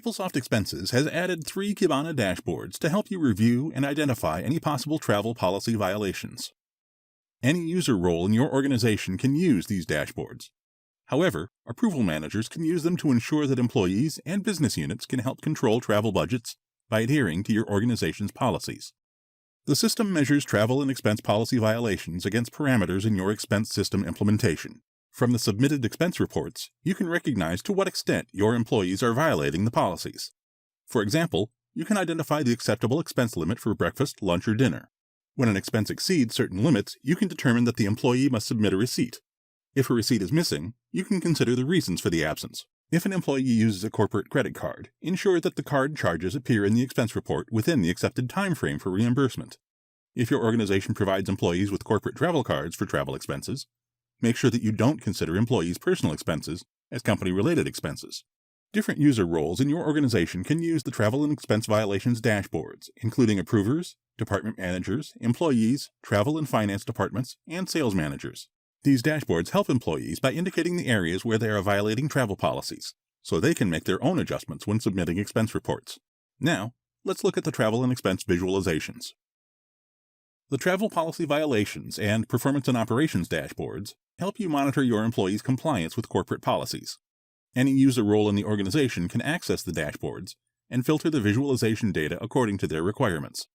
PeopleSoft Expenses has added 3 Kibana dashboards to help you review and identify any possible travel policy violations. Any user role in your organization can use these dashboards. However, approval managers can use them to ensure that employees and business units can help control travel budgets by adhering to your organization's policies. The system measures travel and expense policy violations against parameters in your expense system implementation. From the submitted expense reports, you can recognize to what extent your employees are violating the policies. For example, you can identify the acceptable expense limit for breakfast, lunch, or dinner. When an expense exceeds certain limits, you can determine that the employee must submit a receipt. If a receipt is missing, you can consider the reasons for the absence. If an employee uses a corporate credit card, ensure that the card charges appear in the expense report within the accepted time frame for reimbursement. If your organization provides employees with corporate travel cards for travel expenses, make sure that you don't consider employees' personal expenses as company-related expenses. Different user roles in your organization can use the travel and expense violations dashboards, including approvers, department managers, employees, travel and finance departments, and sales managers. These dashboards help employees by indicating the areas where they are violating travel policies, so they can make their own adjustments when submitting expense reports. Now, let's look at the travel and expense visualizations. The travel policy violations and performance and operations dashboards help you monitor your employees' compliance with corporate policies. Any user role in the organization can access the dashboards and filter the visualization data according to their requirements.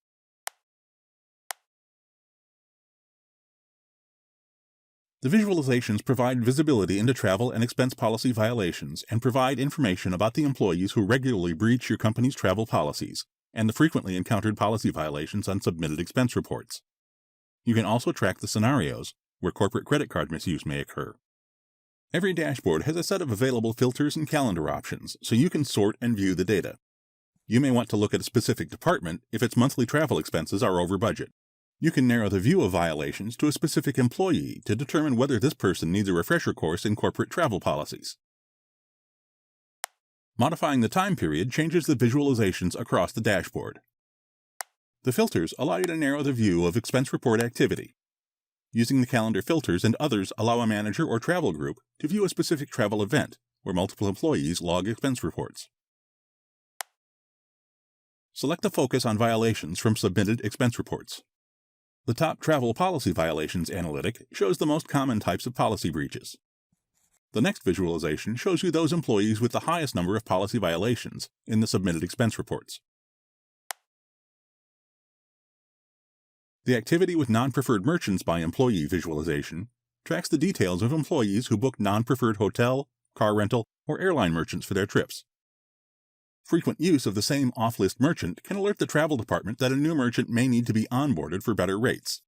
The visualizations provide visibility into travel and expense policy violations and provide information about the employees who regularly breach your company's travel policies and the frequently encountered policy violations on submitted expense reports. You can also track the scenarios where corporate credit card misuse may occur. Every dashboard has a set of available filters and calendar options, so you can sort and view the data. You may want to look at a specific department if its monthly travel expenses are over budget. You can narrow the view of violations to a specific employee to determine whether this person needs a refresher course in corporate travel policies. Modifying the time period changes the visualizations across the dashboard. The filters allow you to narrow the view of expense report activity. Using the calendar filters and others allow a manager or travel group to view a specific travel event where multiple employees log expense reports. Select the focus on violations from submitted expense reports. The top travel policy violations analytic shows the most common types of policy breaches. The next visualization shows you those employees with the highest number of policy violations in the submitted expense reports. The activity with non-preferred merchants by employee visualization tracks the details of employees who booked non-preferred hotel, car rental, or airline merchants for their trips. Frequent use of the same off-list merchant can alert the travel department that a new merchant may need to be onboarded for better rates.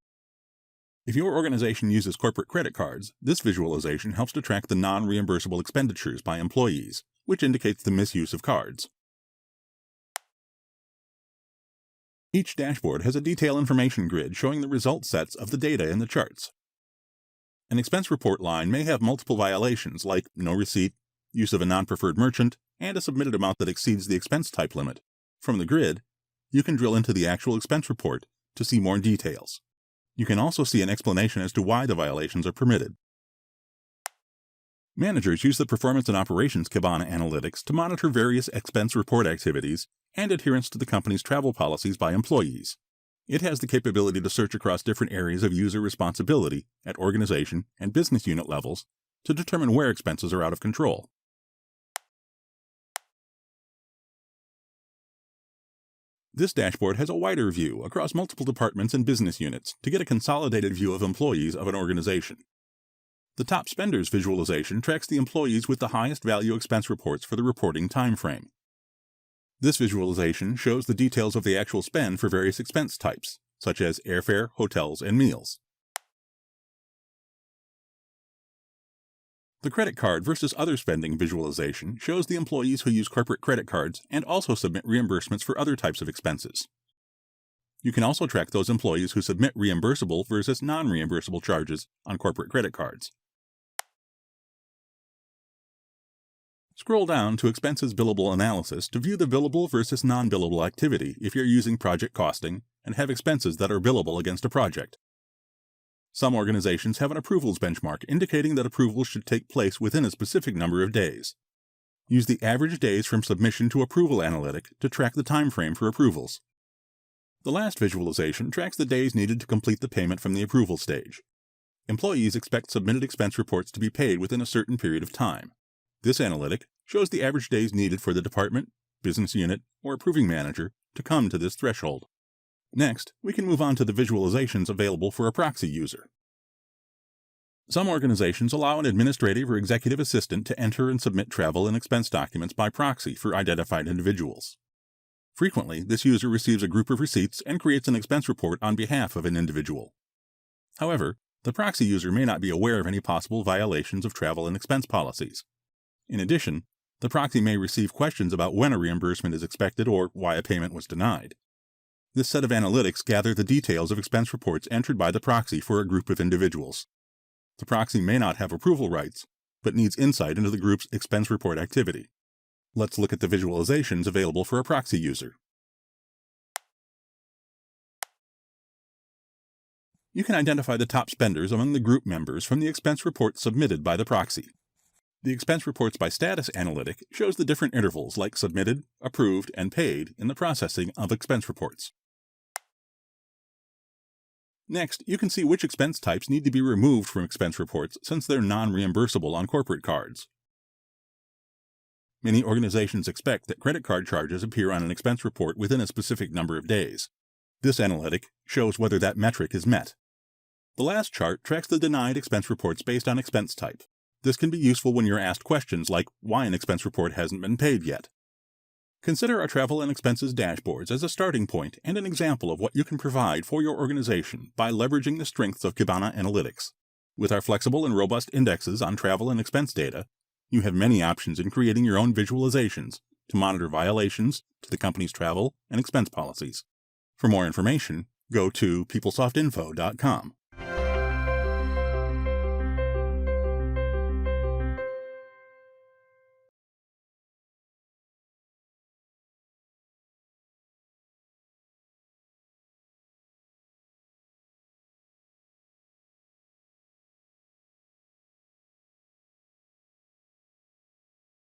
If your organization uses corporate credit cards, this visualization helps to track the non-reimbursable expenditures by employees, which indicates the misuse of cards. Each dashboard has a detail information grid showing the result sets of the data in the charts. An expense report line may have multiple violations like no receipt, use of a non-preferred merchant, and a submitted amount that exceeds the expense type limit. From the grid, you can drill into the actual expense report to see more details. You can also see an explanation as to why the violations are permitted. Managers use the Performance and Operations Kibana analytics to monitor various expense report activities and adherence to the company's travel policies by employees. It has the capability to search across different areas of user responsibility at organization and business unit levels to determine where expenses are out of control. This dashboard has a wider view across multiple departments and business units to get a consolidated view of employees of an organization. The top spenders visualization tracks the employees with the highest value expense reports for the reporting time frame. This visualization shows the details of the actual spend for various expense types, such as airfare, hotels, and meals. The credit card versus other spending visualization shows the employees who use corporate credit cards and also submit reimbursements for other types of expenses. You can also track those employees who submit reimbursable versus non-reimbursable charges on corporate credit cards. Scroll down to Expenses Billable Analysis to view the billable versus non-billable activity if you're using project costing and have expenses that are billable against a project. Some organizations have an approvals benchmark indicating that approvals should take place within a specific number of days. Use the average days from submission to approval analytic to track the time frame for approvals. The last visualization tracks the days needed to complete the payment from the approval stage. Employees expect submitted expense reports to be paid within a certain period of time. This analytic shows the average days needed for the department, business unit, or approving manager to come to this threshold. Next, we can move on to the visualizations available for a proxy user. Some organizations allow an administrative or executive assistant to enter and submit travel and expense documents by proxy for identified individuals. Frequently, this user receives a group of receipts and creates an expense report on behalf of an individual. However, the proxy user may not be aware of any possible violations of travel and expense policies. In addition, the proxy may receive questions about when a reimbursement is expected or why a payment was denied. This set of analytics gather the details of expense reports entered by the proxy for a group of individuals. The proxy may not have approval rights, but needs insight into the group's expense report activity. Let's look at the visualizations available for a proxy user. You can identify the top spenders among the group members from the expense reports submitted by the proxy. The expense reports by status analytic shows the different intervals like submitted, approved, and paid in the processing of expense reports. Next, you can see which expense types need to be removed from expense reports since they're non-reimbursable on corporate cards. Many organizations expect that credit card charges appear on an expense report within a specific number of days. This analytic shows whether that metric is met. The last chart tracks the denied expense reports based on expense type. This can be useful when you're asked questions like why an expense report hasn't been paid yet. Consider our travel and expenses dashboards as a starting point and an example of what you can provide for your organization by leveraging the strengths of Kibana analytics. With our flexible and robust indexes on travel and expense data, you have many options in creating your own visualizations to monitor violations to the company's travel and expense policies. For more information, go to PeopleSoftInfo.com.